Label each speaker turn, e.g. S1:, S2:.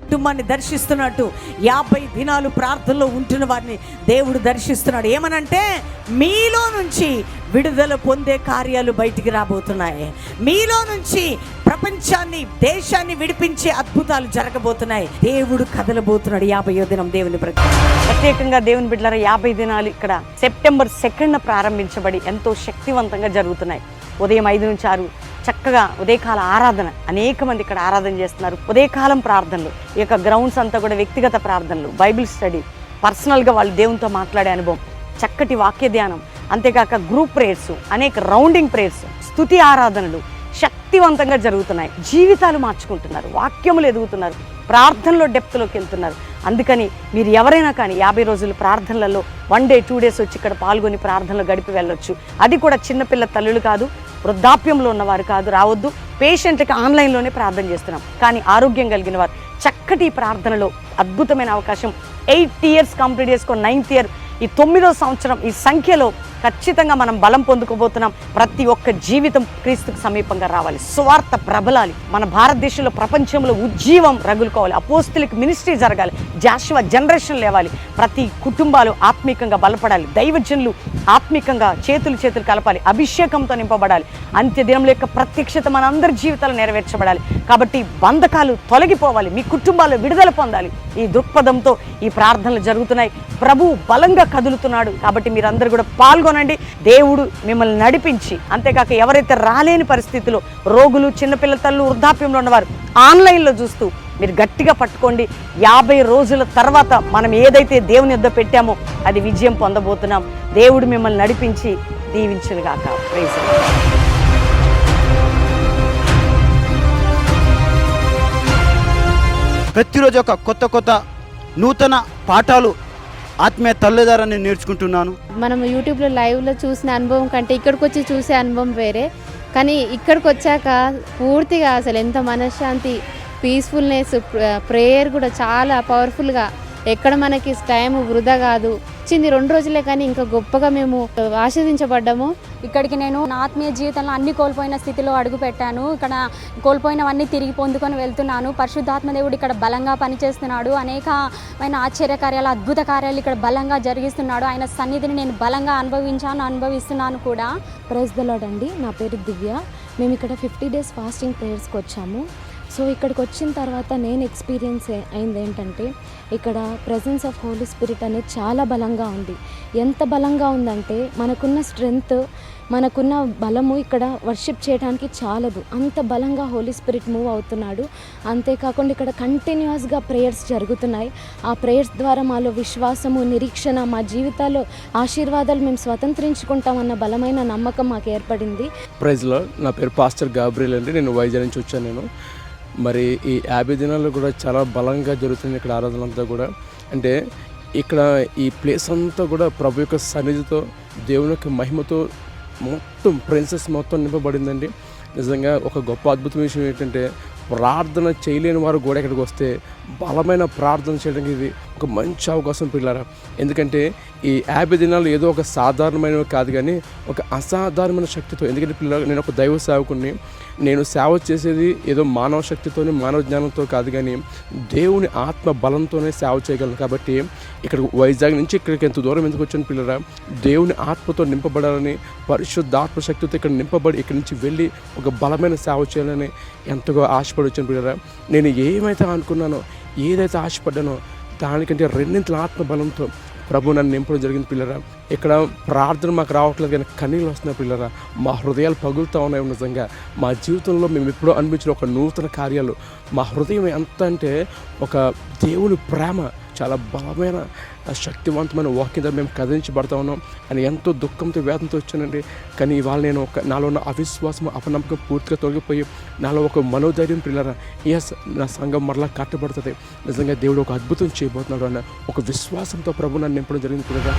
S1: కుటుంబాన్ని దర్శిస్తున్నట్టు 50 దినాలు ప్రార్థనలో ఉంటున్న వారిని దేవుడు దర్శిస్తున్నాడు. ఏమనంటే మీలో నుంచి విడుదల పొందే కార్యాలు బయటికి రాబోతున్నాయి. మీలో నుంచి ప్రపంచాన్ని, దేశాన్ని విడిపించే అద్భుతాలు జరగబోతున్నాయి. దేవుడు కదలబోతున్నాడు 50వ దినం. దేవుని ప్రత్యేకంగా దేవుని బిడ్డలారా, 50 దినాలు ఇక్కడ సెప్టెంబర్ 2న ప్రారంభించబడి ఎంతో శక్తివంతంగా జరుగుతున్నాయి. ఉదయం 5 నుంచి 6 చక్కగా ఉదయకాల ఆరాధన, అనేక మంది ఇక్కడ ఆరాధన చేస్తున్నారు. ఉదయకాలం ప్రార్థనలు, ఈ యొక్క గ్రౌండ్స్ అంతా కూడా వ్యక్తిగత ప్రార్థనలు, బైబిల్ స్టడీ, పర్సనల్గా వాళ్ళు దేవునితో మాట్లాడే అనుభవం, చక్కటి వాక్య ధ్యానం, అంతేకాక గ్రూప్ ప్రేయర్స్, అనేక రౌండింగ్ ప్రేయర్స్, స్తుతి ఆరాధనలు శక్తివంతంగా జరుగుతున్నాయి. జీవితాలు మార్చుకుంటున్నారు, వాక్యములు ఎదుగుతున్నారు, ప్రార్థనలో డెప్త్లోకి వెళ్తున్నారు. అందుకని మీరు ఎవరైనా కానీ 50 రోజులు ప్రార్థనలలో 1 డే 2 డేస్ వచ్చి ఇక్కడ పాల్గొని ప్రార్థనలు గడిపి వెళ్ళొచ్చు. అది కూడా చిన్నపిల్ల తల్లులు కాదు, వృద్ధాప్యంలో ఉన్నవారు కాదు, రావద్దు. పేషెంట్లకి ఆన్లైన్లోనే ప్రార్థన చేస్తున్నాం. కానీ ఆరోగ్యం కలిగిన వారు చక్కటి ప్రార్థనలో అద్భుతమైన అవకాశం. 8 ఇయర్స్ కంప్లీట్ చేసుకొని 9th ఇయర్, ఈ 9వ సంవత్సరం, ఈ సంఖ్యలో ఖచ్చితంగా మనం బలం పొందుకోబోతున్నాం. ప్రతి ఒక్క జీవితం క్రీస్తుకు సమీపంగా రావాలి, స్వార్థ ప్రబలాలి, మన భారతదేశంలో ప్రపంచంలో ఉజ్జీవం రగులుకోవాలి, అపోస్తులిక్ మినిస్ట్రీ జరగాలి, జాషువా జనరేషన్ లేవాలి, ప్రతి కుటుంబాలు ఆత్మీకంగా బలపడాలి, దైవజనులు ఆత్మీకంగా చేతులు కలపాలి, అభిషేకంతో నింపబడాలి. అంత్యదినంలో యొక్క ప్రత్యక్షత మన అందరి జీవితాలు నెరవేర్చబడాలి. కాబట్టి బంధకాలు తొలగిపోవాలి, మీ కుటుంబాలు విడుదల పొందాలి. ఈ దృక్పథంతో ఈ ప్రార్థనలు జరుగుతున్నాయి. ప్రభు బలంగా కదులుతున్నాడు. కాబట్టి మీరందరూ కూడా పాల్గొనండి. దేవుడు మిమ్మల్ని నడిపించి, అంతేకాక ఎవరైతే రాలేని పరిస్థితిలో రోగులు, చిన్నపిల్లల తల్లు, వృద్ధాప్యంలో ఉన్నవారు ఆన్లైన్లో చూస్తూ మీరు గట్టిగా పట్టుకోండి. 50 రోజుల తర్వాత మనం ఏదైతే దేవుని యొద్ద పెట్టామో అది విజయం పొందబోతున్నాం. దేవుడు మిమ్మల్ని నడిపించి దీవించునుగాక. Praise the Lord.
S2: ప్రతిరోజు ఒక కొత్త నూతన పాఠాలు ఆత్మీయ తల్లిదారాన్ని నేర్చుకుంటున్నాను.
S3: మనం యూట్యూబ్లో లైవ్లో చూసిన అనుభవం కంటే ఇక్కడికి వచ్చి చూసే అనుభవం వేరే. కానీ ఇక్కడికి వచ్చాక పూర్తిగా అసలు ఎంత మనశ్శాంతి, పీస్ఫుల్నెస్, ప్రేయర్ కూడా చాలా పవర్ఫుల్గా, ఎక్కడ మనకి టైం వృధా కాదు. వచ్చింది 2 రోజులే కానీ ఇంకా గొప్పగా మేము ఆశీర్వదించబడ్డాము.
S4: ఇక్కడికి నేను నా ఆత్మీయ జీవితంలో అన్ని కోల్పోయిన స్థితిలో అడుగు పెట్టాను. ఇక్కడ కోల్పోయినవన్నీ తిరిగి పొందుకొని వెళ్తున్నాను. పరిశుద్ధాత్మ దేవుడు ఇక్కడ బలంగా పనిచేస్తున్నాడు. అనేకమైన ఆశ్చర్యకార్యాలు, అద్భుత కార్యాలు ఇక్కడ బలంగా జరిగిస్తున్నాడు. ఆయన సన్నిధిని నేను బలంగా అనుభవిస్తున్నాను కూడా.
S5: ప్రైజ్ ది లార్డ్ అండి. నా పేరు దివ్య. మేము ఇక్కడ 50 డేస్ ఫాస్టింగ్ ప్రేయర్స్కి వచ్చాము. సో ఇక్కడికి వచ్చిన తర్వాత నేను ఎక్స్పీరియన్స్ అయింది ఏంటంటే, ఇక్కడ ప్రెజెన్స్ ఆఫ్ హోలీ స్పిరిట్ అనేది చాలా బలంగా ఉంది. ఎంత బలంగా ఉందంటే మనకున్న స్ట్రెంగ్త్, మనకున్న బలము ఇక్కడ వర్షిప్ చేయడానికి చాలదు. అంత బలంగా హోలీ స్పిరిట్ మూవ్ అవుతున్నాడు. అంతేకాకుండా ఇక్కడ కంటిన్యూస్గా ప్రేయర్స్ జరుగుతున్నాయి. ఆ ప్రేయర్స్ ద్వారా మాలో విశ్వాసము, నిరీక్షణ, మా జీవితాల్లో ఆశీర్వాదాలు మేము స్వతంత్రించుకుంటామన్న బలమైన నమ్మకం మాకు ఏర్పడింది.
S6: ప్రైజ్లో నా పేరు పాస్టర్ గాబ్రియల్ అండి. నేను వైజాగ్ నుంచి వచ్చాను. మరి ఈ 50 దినాలు కూడా చాలా బలంగా జరుగుతుంది ఇక్కడ ఆరాధన అంతా కూడా. అంటే ఇక్కడ ఈ ప్లేస్ అంతా కూడా ప్రభు యొక్క సన్నిధితో, దేవుని యొక్క మహిమతో మొత్తం ప్రిన్సెస్ మొత్తం నింపబడిందండి. నిజంగా ఒక గొప్ప అద్భుతం విషయం ఏంటంటే, ప్రార్థన చేయలేని వారు కూడా ఇక్కడికి వస్తే బలమైన ప్రార్థన చేయడానికి ఇది ఒక మంచి అవకాశం పిల్లరా. ఎందుకంటే ఈ 50 దినాలు ఏదో ఒక సాధారణమైనవి కాదు, కానీ ఒక అసాధారణమైన శక్తితో. ఎందుకంటే పిల్లలు, నేను ఒక దైవ సేవకుని. నేను సేవ చేసేది ఏదో మానవ శక్తితోనే, మానవ జ్ఞానంతో కాదు, కానీ దేవుని ఆత్మ బలంతోనే సేవ చేయగలను. కాబట్టి ఇక్కడ వైజాగ్ నుంచి ఇక్కడికి ఎంత దూరం ఎందుకు వచ్చాను పిల్లరా, దేవుని ఆత్మతో నింపబడాలని, పరిశుద్ధాత్మ శక్తితో ఇక్కడ నింపబడి ఇక్కడి నుంచి వెళ్ళి ఒక బలమైన సేవ చేయాలని ఎంతగా ఆశపడి వచ్చాను పిల్లరా. నేను ఏమైతే అనుకున్నానో, ఏదైతే ఆశపడ్డానో దానికంటే 2 ఆత్మ బలంతో ప్రభు నన్ను నింపడం జరిగింది పిల్లరా. ఇక్కడ ప్రార్థన మాకు రావట్లేదు, కానీ కన్నీళ్ళు వస్తున్నాయి పిల్లరా. మా హృదయాలు పగులుతూ ఉన్నాయి. నిజంగా మా జీవితంలో మేము ఎప్పుడో అనిపించిన ఒక నూతన కార్యాలు. మా హృదయం ఎంత అంటే ఒక దేవుని ప్రేమ, చాలా బలమైన శక్తివంతమైన వాక్యంతో మేము కదిలించబడతా ఉన్నాం అని ఎంతో దుఃఖంతో, వేదనతో వచ్చానండి. కానీ ఇవాళ నేను నాలో ఉన్న అవిశ్వాసం, అపనమ్మకం పూర్తిగా తొలగిపోయి నాలో ఒక మనోధైర్యం పిల్లరా, ఎస్ నా సంఘం మరలా కట్టబడుతుంది, నిజంగా దేవుడు ఒక అద్భుతం చేయబోతున్నాడు అన్న ఒక విశ్వాసంతో ప్రభు నన్ను నింపడం జరిగింది పిల్లరా.